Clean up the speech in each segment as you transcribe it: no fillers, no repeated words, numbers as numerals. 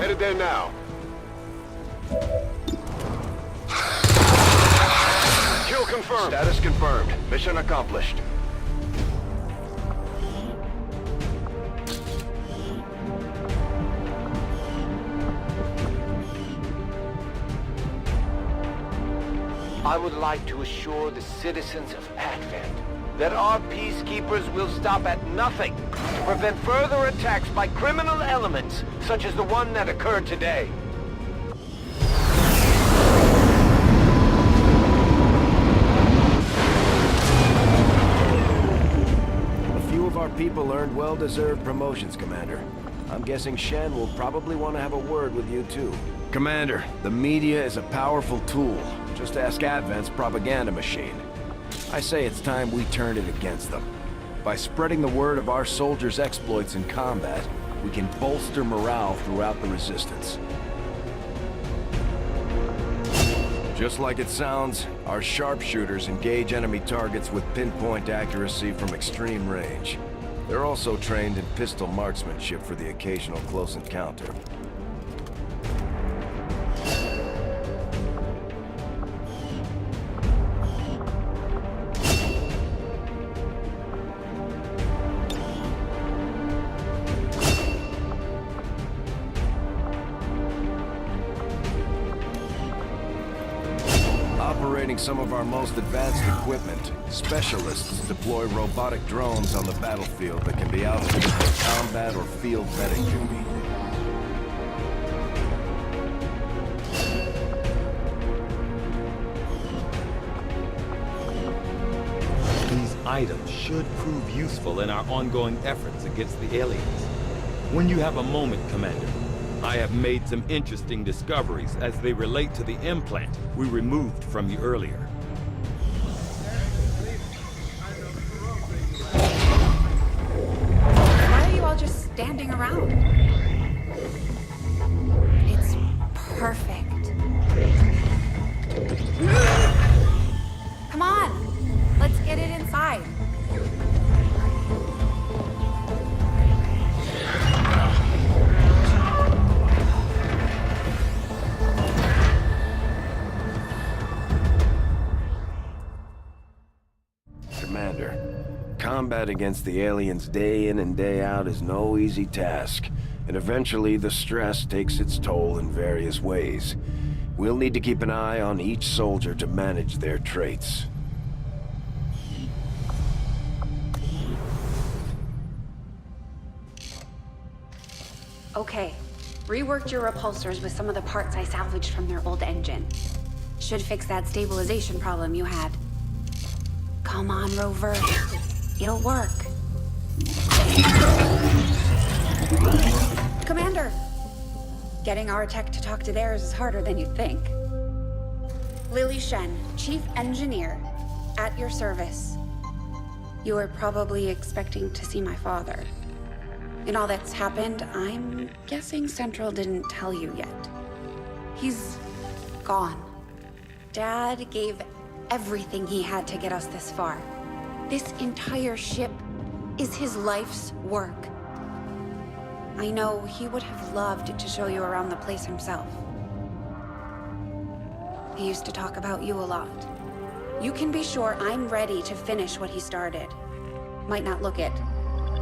Headed there now. Kill confirmed. Status confirmed. Mission accomplished. I would like to assure the citizens of Advent that our peacekeepers will stop at nothing to prevent further attacks by criminal elements such as the one that occurred today. A few of our people earned well-deserved promotions, Commander. I'm guessing Shen will probably want to have a word with you, too. Commander, the media is a powerful tool. Just ask Advent's propaganda machine. I say it's time we turned it against them. By spreading the word of our soldiers' exploits in combat, we can bolster morale throughout the Resistance. Just like it sounds, our sharpshooters engage enemy targets with pinpoint accuracy from extreme range. They're also trained in pistol marksmanship for the occasional close encounter. Operating some of our most advanced equipment, specialists deploy robotic drones on the battlefield that can be outfitted for combat or field medic duty. These items should prove useful in our ongoing efforts against the aliens. When you have a moment, Commander, I have made some interesting discoveries as they relate to the implant we removed from you earlier. Why are you all just standing around? It's perfect. Come on, let's get it inside. Commander, combat against the aliens day in and day out is no easy task, and eventually the stress takes its toll in various ways. We'll need to keep an eye on each soldier to manage their traits. Okay, reworked your repulsors with some of the parts I salvaged from their old engine. Should fix that stabilization problem you had. Come on, Rover. It'll work. Commander! Getting our tech to talk to theirs is harder than you'd think. Lily Shen, Chief Engineer, at your service. You were probably expecting to see my father. In all that's happened, I'm guessing Central didn't tell you yet. He's gone. Dad gave everything he had to get us this far. This entire ship is his life's work. I know he would have loved to show you around the place himself. He used to talk about you a lot. You can be sure I'm ready to finish what he started. Might not look it,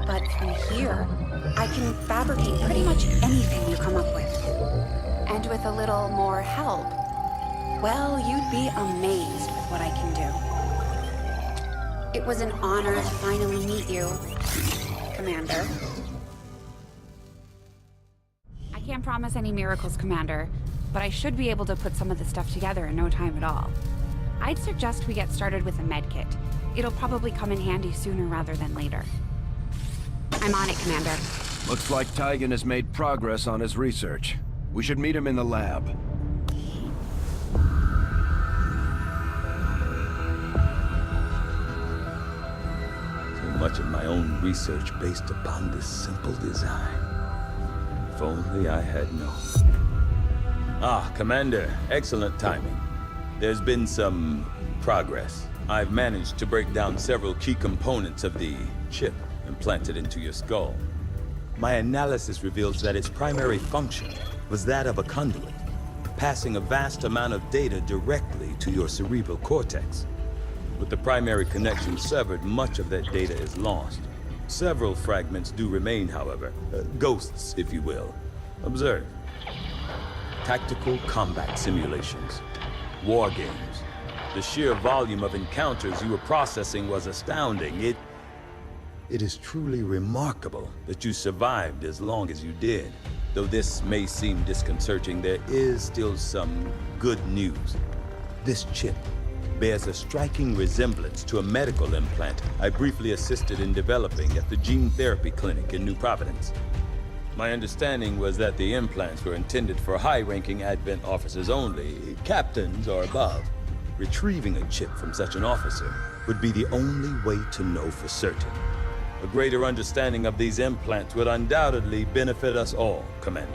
but from here, I can fabricate pretty much anything you come up with. And with a little more help, well, you'd be amazed with what I can do. It was an honor to finally meet you, Commander. I can't promise any miracles, Commander, but I should be able to put some of this stuff together in no time at all. I'd suggest we get started with a med kit. It'll probably come in handy sooner rather than later. I'm on it, Commander. Looks like Tygan has made progress on his research. We should meet him in the lab. Much of my own research based upon this simple design. If only I had known. Ah, Commander, excellent timing. There's been some progress. I've managed to break down several key components of the chip implanted into your skull. My analysis reveals that its primary function was that of a conduit, passing a vast amount of data directly to your cerebral cortex. With the primary connection severed, much of that data is lost. Several fragments do remain, however. Ghosts, if you will. Observe. Tactical combat simulations. War games. The sheer volume of encounters you were processing was astounding. It is truly remarkable that you survived as long as you did. Though this may seem disconcerting, there is still some good news. This chip bears a striking resemblance to a medical implant I briefly assisted in developing at the gene therapy clinic in New Providence. My understanding was that the implants were intended for high-ranking Advent officers only, captains or above. Retrieving a chip from such an officer would be the only way to know for certain. A greater understanding of these implants would undoubtedly benefit us all, Commander.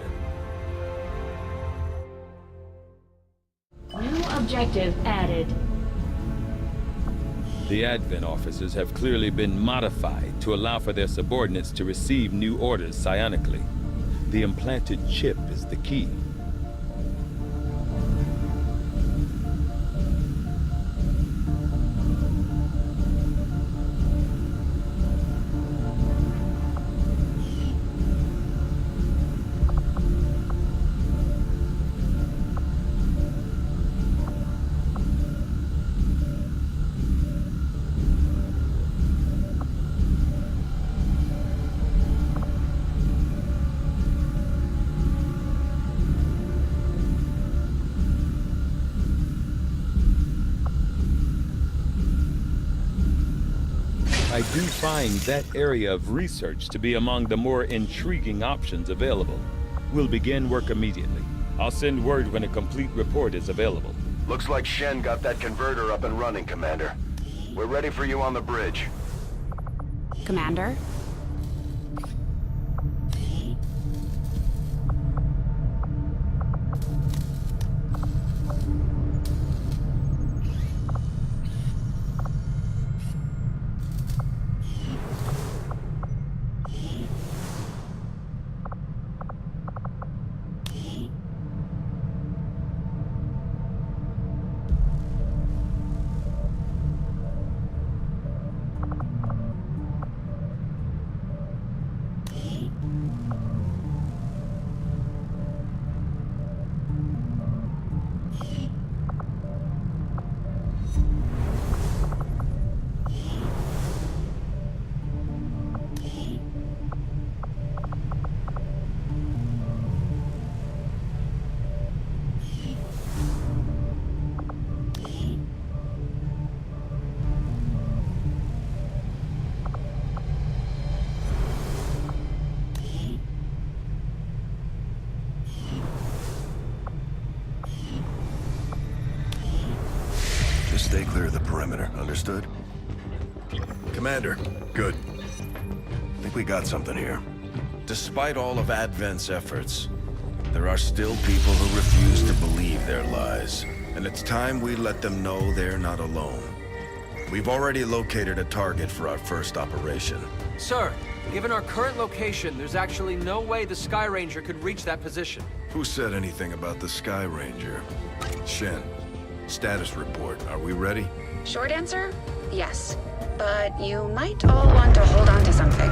New objective added. The Advent officers have clearly been modified to allow for their subordinates to receive new orders psionically. The implanted chip is the key. I do find that area of research to be among the more intriguing options available. We'll begin work immediately. I'll send word when a complete report is available. Looks like Shen got that converter up and running, Commander. We're ready for you on the bridge. Commander? Stay clear of the perimeter, understood? Commander, good. I think we got something here. Despite all of Advent's efforts, there are still people who refuse to believe their lies. And it's time we let them know they're not alone. We've already located a target for our first operation. Sir, given our current location, there's actually no way the Sky Ranger could reach that position. Who said anything about the Sky Ranger? Shen, status report. Are we ready? Short answer, yes. But you might all want to hold on to something.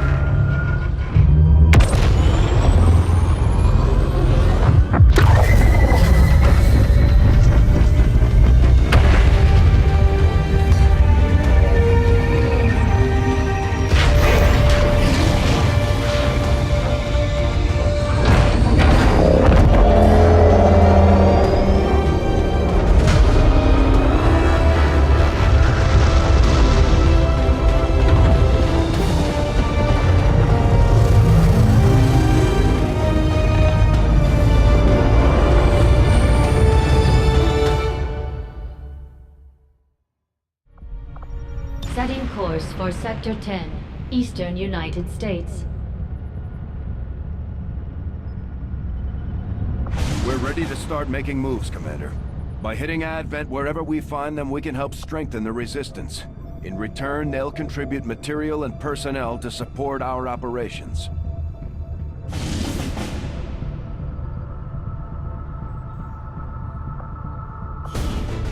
Setting course for Sector 10, Eastern United States. We're ready to start making moves, Commander. By hitting Advent wherever we find them, we can help strengthen the Resistance. In return, they'll contribute material and personnel to support our operations.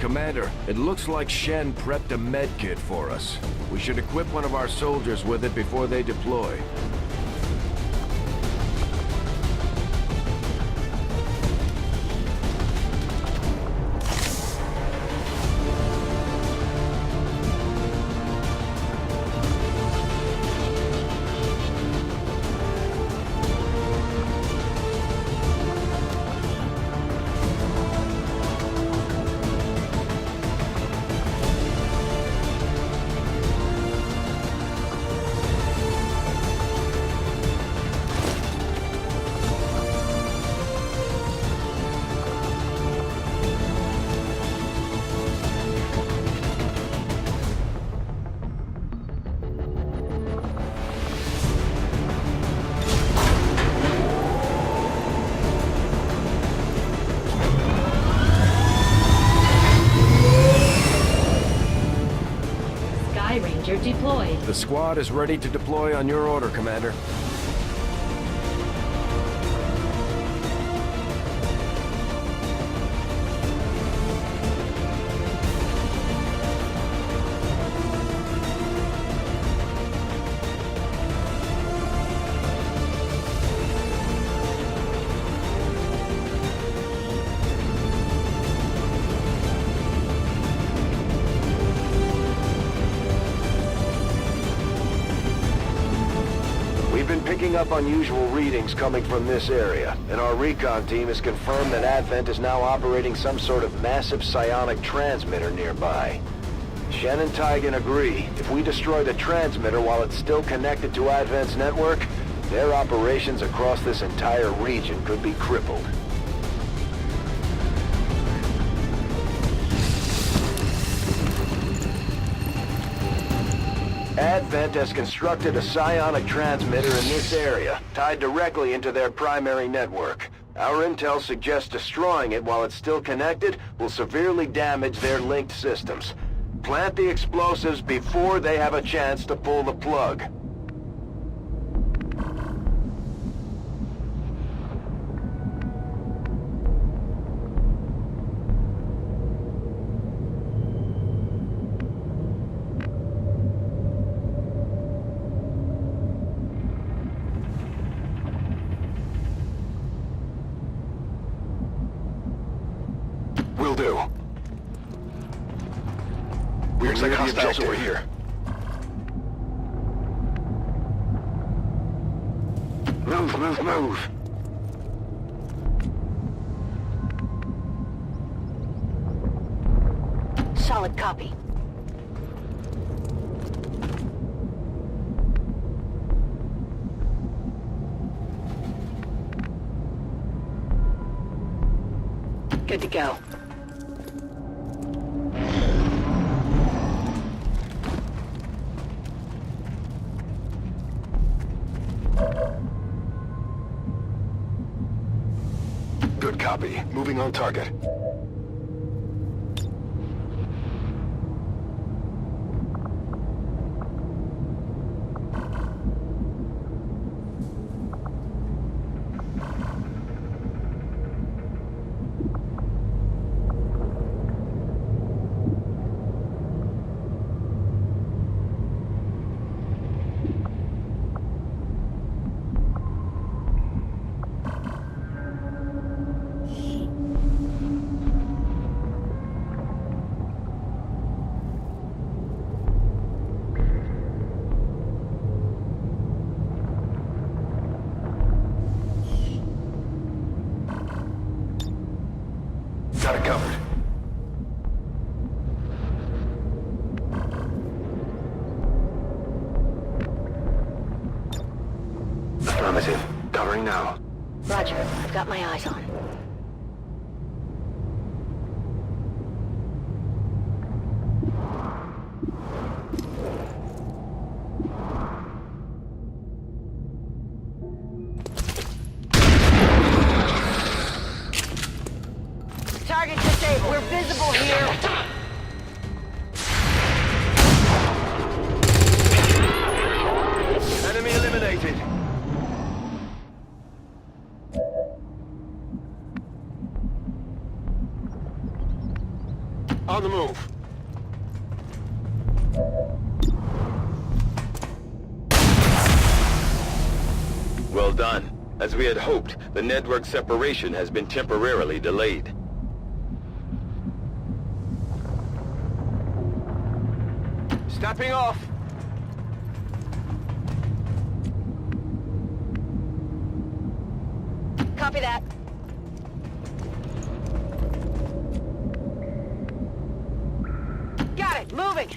Commander, it looks like Shen prepped a med kit for us. We should equip one of our soldiers with it before they deploy. Sky Ranger deployed. The squad is ready to deploy on your order, Commander. We've been picking up unusual readings coming from this area, and our recon team has confirmed that Advent is now operating some sort of massive psionic transmitter nearby. Shen and Tygan agree. If we destroy the transmitter while it's still connected to Advent's network, their operations across this entire region could be crippled. Advent has constructed a psionic transmitter in this area, tied directly into their primary network. Our intel suggests destroying it while it's still connected will severely damage their linked systems. Plant the explosives before they have a chance to pull the plug. Will do. Looks like hostiles over here. Move, move, move. Solid copy. Good to go. Good copy. Moving on target. Got it covered. Affirmative. Covering now. Roger, I've got my eyes on. Target disabled. We're visible here. Enemy eliminated. On the move. Well done. As we had hoped, the network separation has been temporarily delayed. Stepping off. Copy that. Got it. Moving.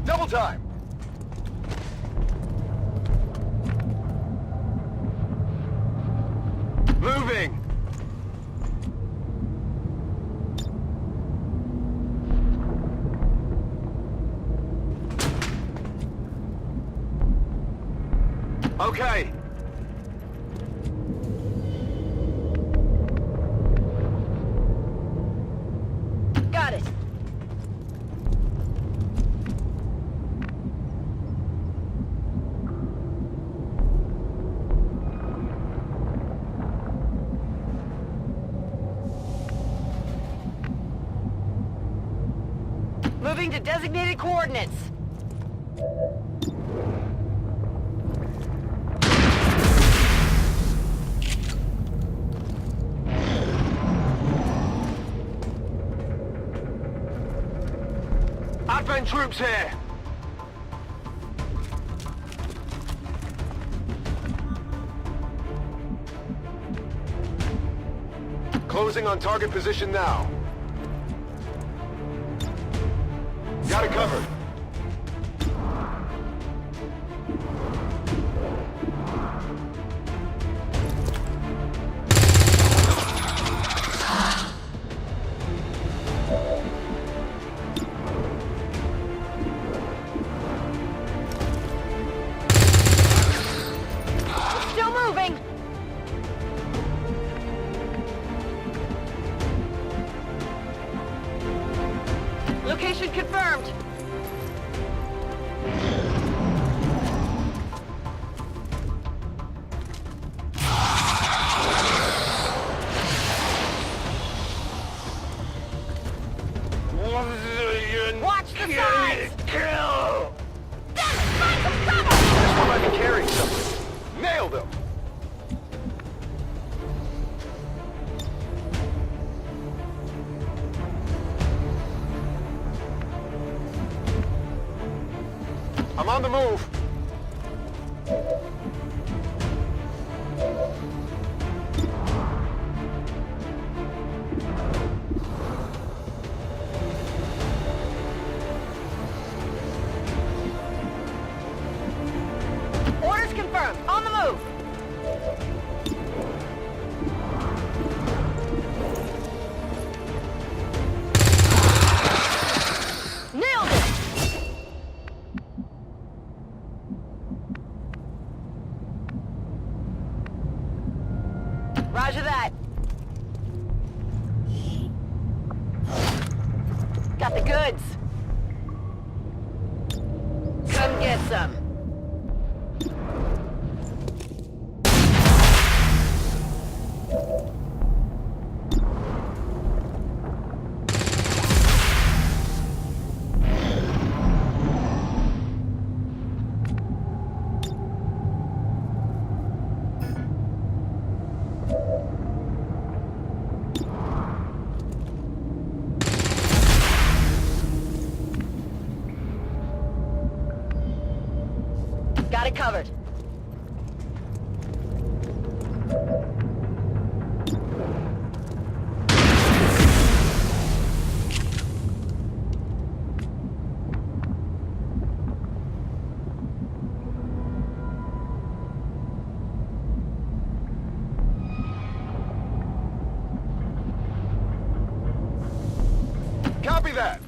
Double time. Moving. Okay. Got it. Moving to designated coordinates. Advent troops here. Closing on target position now. Got it covered. Still moving. Location confirmed. Watch the sides! Kill! Find some cover! This one might be carrying something. Nailed him! I'm on the move. Orders confirmed. On the move. Nailed it! Roger that. Got the goods. Come get some. Got it covered. Copy that.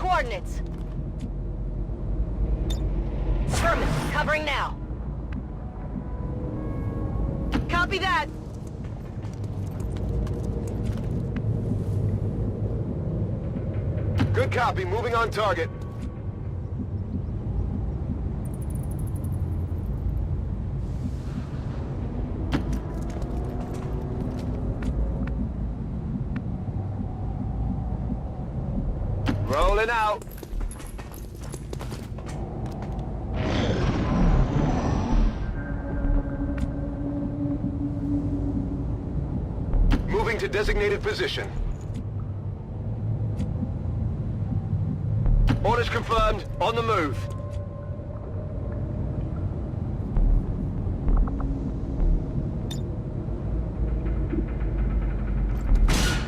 coordinates. Affirmative. Covering now. Copy that. Good copy. Moving on target. Rolling out. Moving to designated position. Orders confirmed. On the move.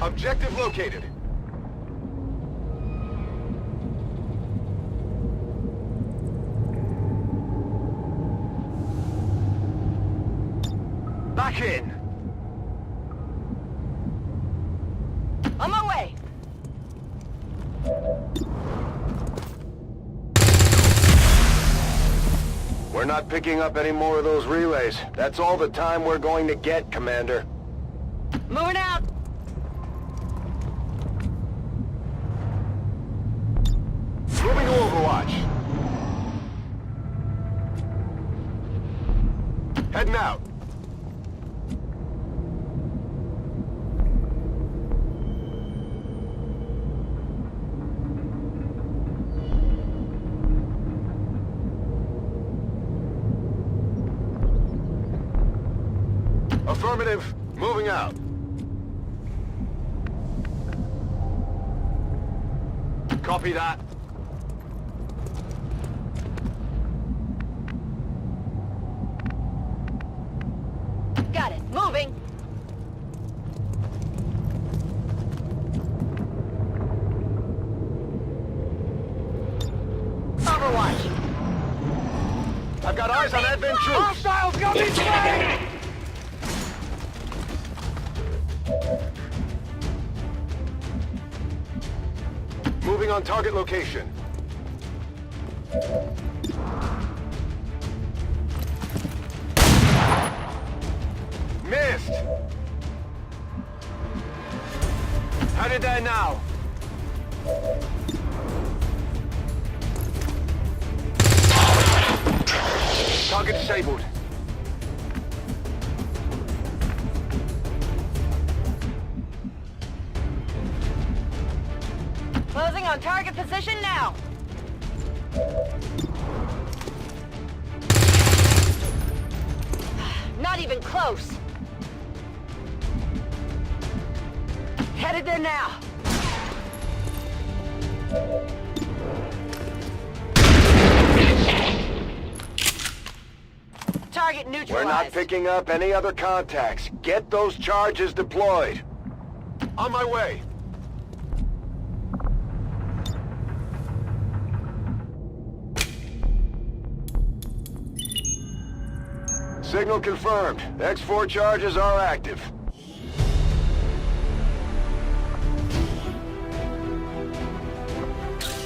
Objective located. Back in. On my way. We're not picking up any more of those relays. That's all the time we're going to get, Commander. Moving out. Moving to Overwatch. Heading out. Affirmative. Moving out. Copy that. Got it. Moving. Overwatch. I've got eyes on Advent troops. Hostiles got me flank! Moving on target location. Missed! Headed there now. Target disabled. Closing on target position now. Not even close. Headed there now. Target neutralized. We're not picking up any other contacts. Get those charges deployed. On my way. Signal confirmed. X4 charges are active.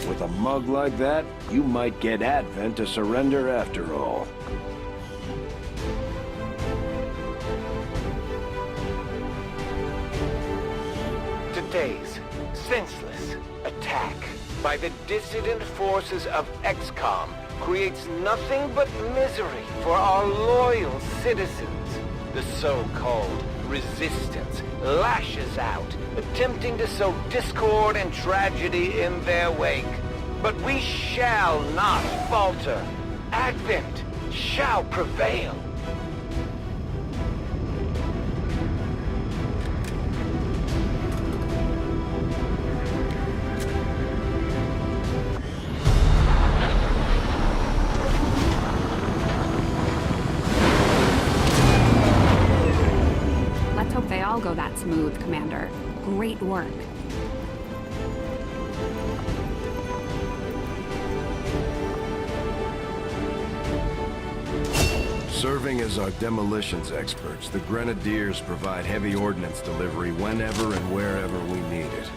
With a mug like that, you might get Advent to surrender after all. Today's senseless attack by the dissident forces of XCOM creates nothing but misery for our loyal citizens. The so-called resistance lashes out, attempting to sow discord and tragedy in their wake. But we shall not falter. Advent shall prevail. Let's hope they all go that smooth, Commander. Great work. Serving as our demolitions experts, the Grenadiers provide heavy ordnance delivery whenever and wherever we need it.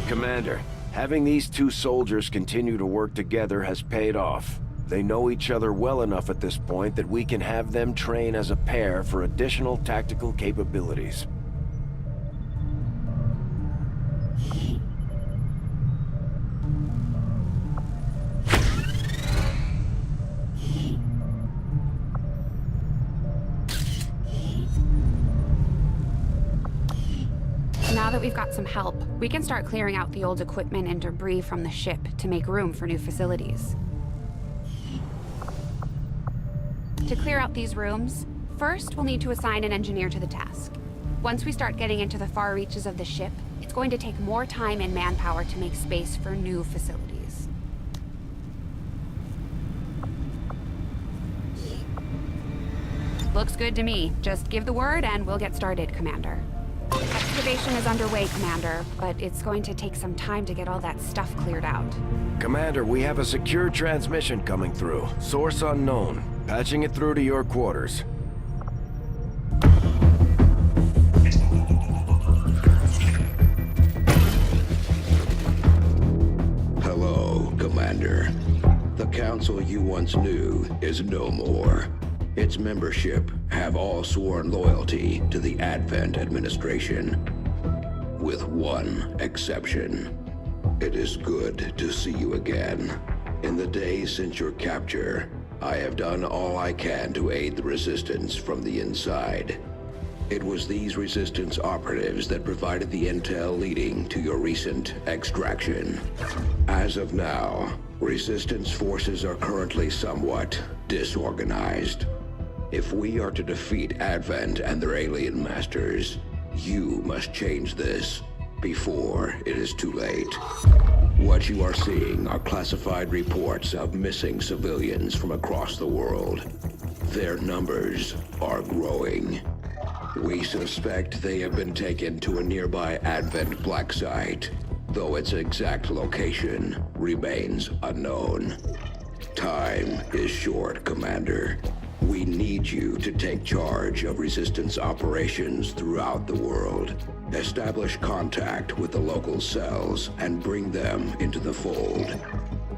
Commander, having these two soldiers continue to work together has paid off. They know each other well enough at this point that we can have them train as a pair for additional tactical capabilities. Now that we've got some help, we can start clearing out the old equipment and debris from the ship to make room for new facilities. To clear out these rooms, first we'll need to assign an engineer to the task. Once we start getting into the far reaches of the ship, it's going to take more time and manpower to make space for new facilities. Looks good to me. Just give the word and we'll get started, Commander. Excavation is underway, Commander, but it's going to take some time to get all that stuff cleared out. Commander, we have a secure transmission coming through. Source unknown. Patching it through to your quarters. Hello, Commander. The council you once knew is no more. Its membership have all sworn loyalty to the Advent administration, with one exception. It is good to see you again. In the days since your capture, I have done all I can to aid the Resistance from the inside. It was these Resistance operatives that provided the intel leading to your recent extraction. As of now, Resistance forces are currently somewhat disorganized. If we are to defeat Advent and their alien masters, you must change this before it is too late. What you are seeing are classified reports of missing civilians from across the world. Their numbers are growing. We suspect they have been taken to a nearby Advent black site, though its exact location remains unknown. Time is short, Commander. We need you to take charge of Resistance operations throughout the world. Establish contact with the local cells and bring them into the fold.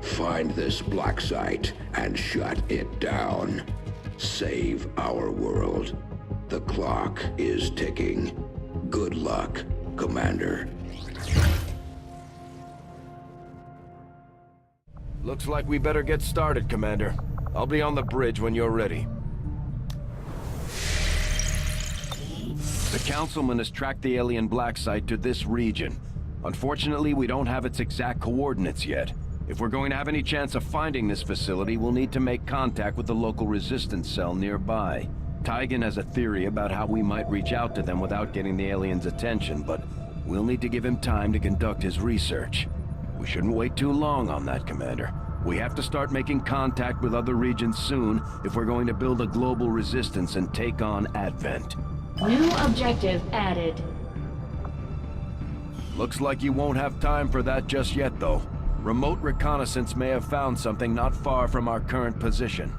Find this black site and shut it down. Save our world. The clock is ticking. Good luck, Commander. Looks like we better get started, Commander. I'll be on the bridge when you're ready. The Councilman has tracked the alien black site to this region. Unfortunately, we don't have its exact coordinates yet. If we're going to have any chance of finding this facility, we'll need to make contact with the local Resistance cell nearby. Tygan has a theory about how we might reach out to them without getting the aliens' attention, but we'll need to give him time to conduct his research. We shouldn't wait too long on that, Commander. We have to start making contact with other regions soon if we're going to build a global resistance and take on Advent. New objective added. Looks like you won't have time for that just yet, though. Remote reconnaissance may have found something not far from our current position.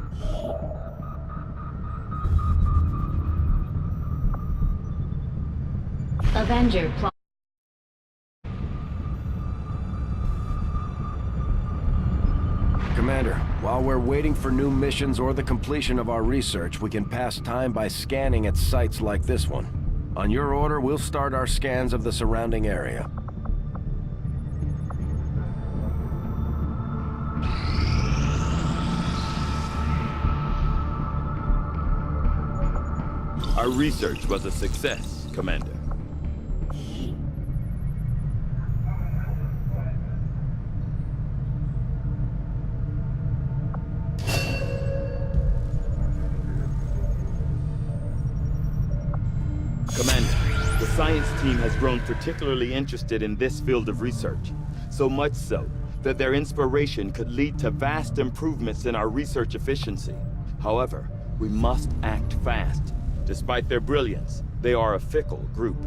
Avenger plot. Commander, while we're waiting for new missions or the completion of our research, we can pass time by scanning at sites like this one. On your order, we'll start our scans of the surrounding area. Our research was a success, Commander. Commander, the science team has grown particularly interested in this field of research. So much so that their inspiration could lead to vast improvements in our research efficiency. However, we must act fast. Despite their brilliance, they are a fickle group.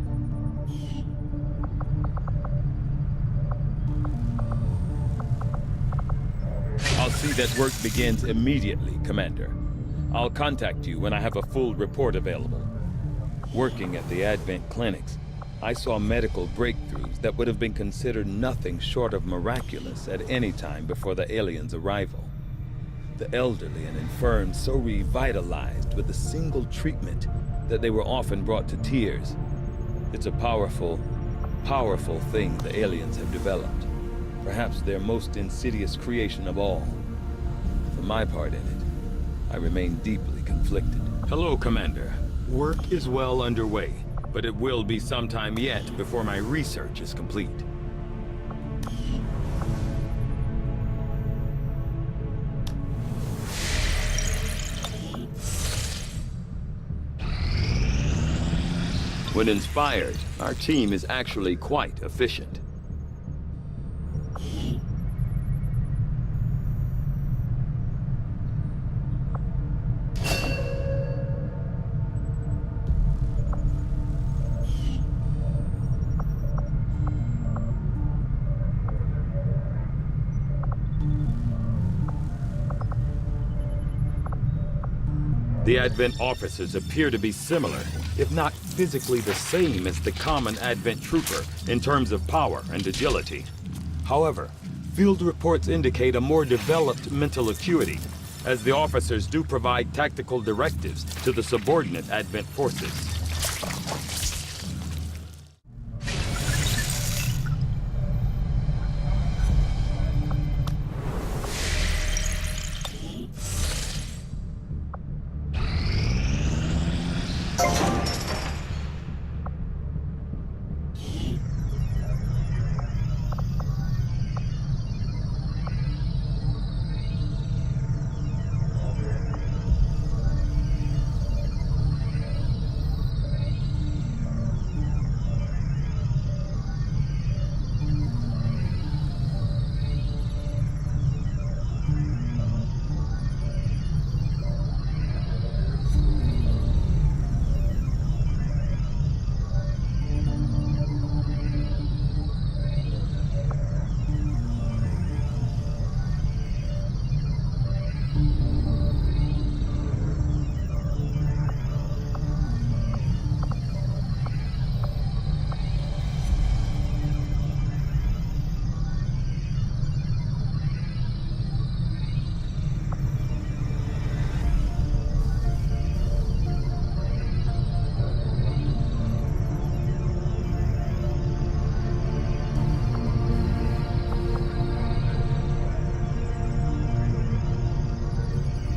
I'll see that work begins immediately, Commander. I'll contact you when I have a full report available. Working at the Advent clinics, I saw medical breakthroughs that would have been considered nothing short of miraculous at any time before the aliens' arrival. The elderly and infirm so revitalized with a single treatment that they were often brought to tears. It's a powerful, powerful thing the aliens have developed. Perhaps their most insidious creation of all. For my part in it, I remain deeply conflicted. Hello, Commander. Work is well underway, but it will be some time yet before my research is complete. When inspired, our team is actually quite efficient. The Advent officers appear to be similar, if not physically the same as the common Advent trooper in terms of power and agility. However, field reports indicate a more developed mental acuity, as the officers do provide tactical directives to the subordinate Advent forces.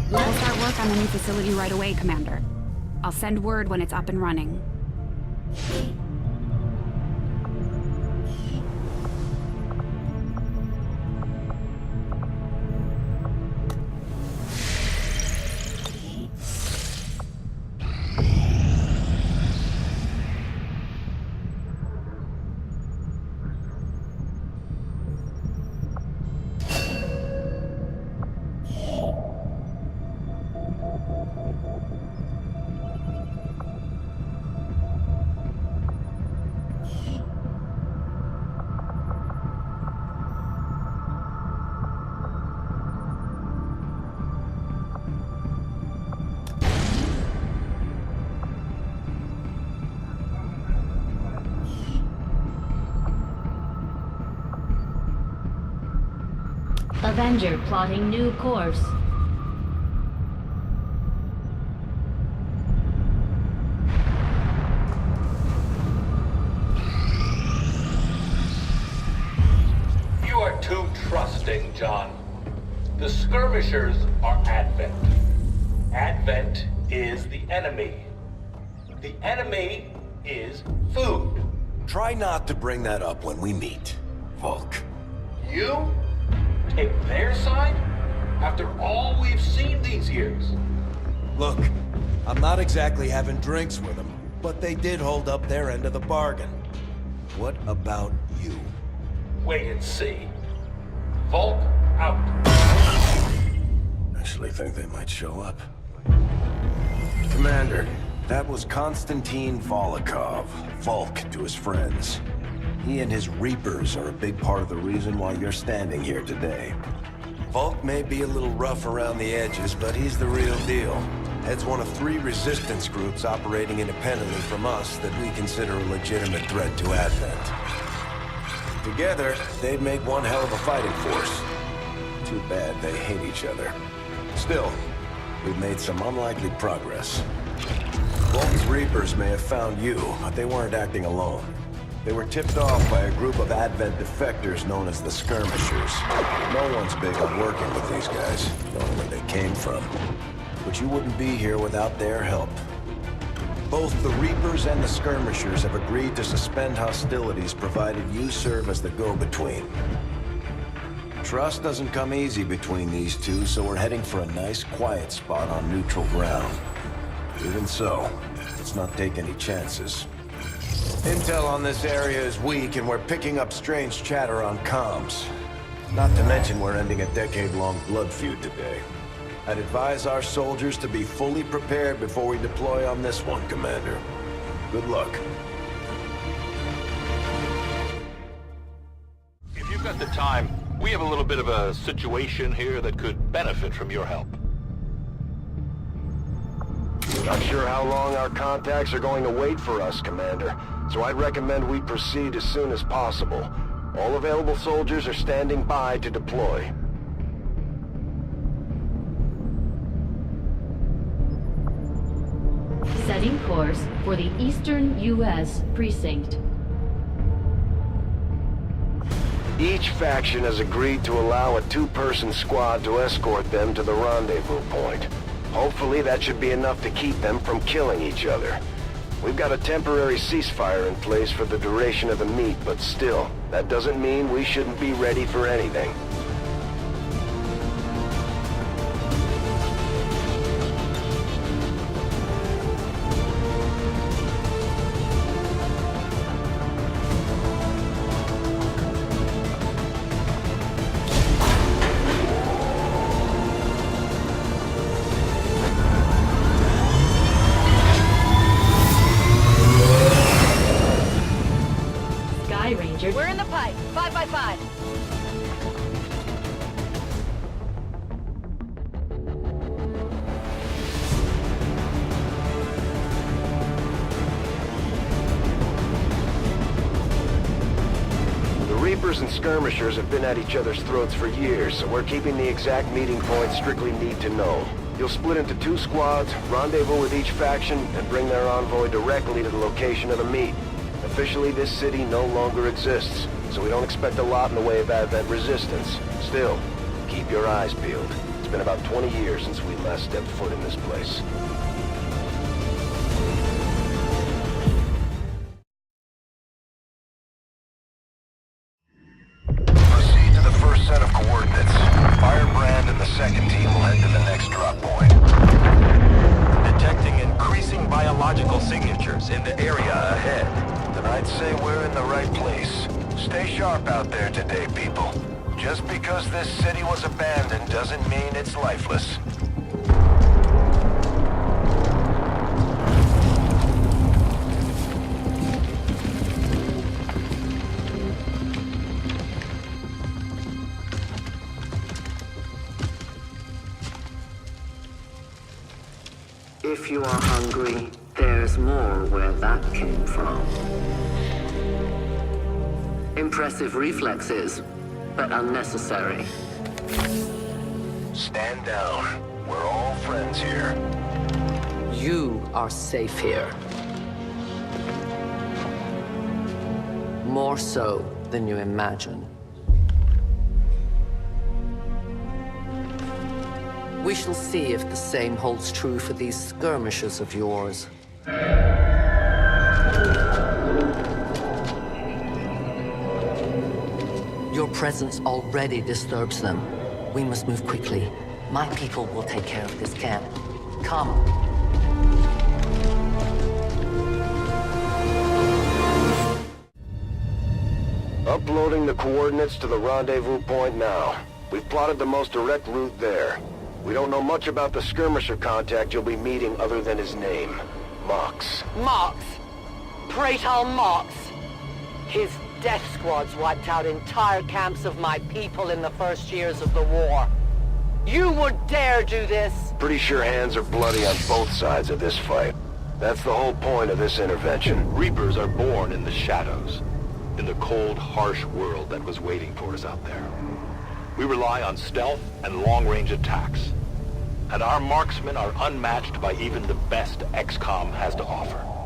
We'll start work on the new facility right away, Commander. I'll send word when it's up and running. Avenger plotting new course. You are too trusting, John. The skirmishers are Advent. Advent is the enemy. The enemy is food. Try not to bring that up when we meet, Volk. You take their side after all we've seen these years? Look, I'm not exactly having drinks with them, but they did hold up their end of the bargain. What about you? Wait and see. Volk out. Actually think they might show up. Commander, that was Konstantin Volokov, Volk to his friends. He and his Reapers are a big part of the reason why you're standing here today. Volk may be a little rough around the edges, but he's the real deal. Heads one of 3 resistance groups operating independently from us that we consider a legitimate threat to Advent. Together, they'd make one hell of a fighting force. Too bad they hate each other. Still, we've made some unlikely progress. Bolton's Reapers may have found you, but they weren't acting alone. They were tipped off by a group of Advent defectors known as the Skirmishers. No one's big on working with these guys, knowing where they came from. But you wouldn't be here without their help. Both the Reapers and the Skirmishers have agreed to suspend hostilities provided you serve as the go-between. Trust doesn't come easy between these two, so we're heading for a nice, quiet spot on neutral ground. Even so, let's not take any chances. Intel on this area is weak, and we're picking up strange chatter on comms. Not to mention we're ending a decade-long blood feud today. I'd advise our soldiers to be fully prepared before we deploy on this one, Commander. Good luck. If you've got the time, we have a little bit of a situation here that could benefit from your help. Not sure how long our contacts are going to wait for us, Commander, so I'd recommend we proceed as soon as possible. All available soldiers are standing by to deploy. Setting course for the Eastern U.S. Precinct. Each faction has agreed to allow a 2-person squad to escort them to the rendezvous point. Hopefully that should be enough to keep them from killing each other. We've got a temporary ceasefire in place for the duration of the meet, but still, that doesn't mean we shouldn't be ready for anything. We're in the pipe. 5 by 5. The Reapers and Skirmishers have been at each other's throats for years, so we're keeping the exact meeting point strictly need to know. You'll split into 2 squads, rendezvous with each faction, and bring their envoy directly to the location of the meet. Officially, this city no longer exists, so we don't expect a lot in the way of Advent resistance. Still, keep your eyes peeled. It's been about 20 years since we last stepped foot in this place. Proceed to the first set of coordinates. Firebrand and the second team will head to the next drop point. Detecting increasing biological signatures in the area ahead. Then I'd say we're in the right place. Stay sharp out there today, people. Just because this city was abandoned doesn't mean it's lifeless. If you are hungry, there's more where that came from. Impressive reflexes, but unnecessary. Stand down. We're all friends here. You are safe here. More so than you imagine. We shall see if the same holds true for these skirmishers of yours. Your presence already disturbs them. We must move quickly. My people will take care of this camp. Come. Uploading the coordinates to the rendezvous point now. We've plotted the most direct route there. We don't know much about the skirmisher contact you'll be meeting other than his name. Mox. Mox. Praetor Mox. His death squads wiped out entire camps of my people in the first years of the war. You would dare do this? Pretty sure hands are bloody on both sides of this fight. That's the whole point of this intervention. Reapers are born in the shadows, in the cold, harsh world that was waiting for us out there. We rely on stealth and long-range attacks, and our marksmen are unmatched by even the best XCOM has to offer.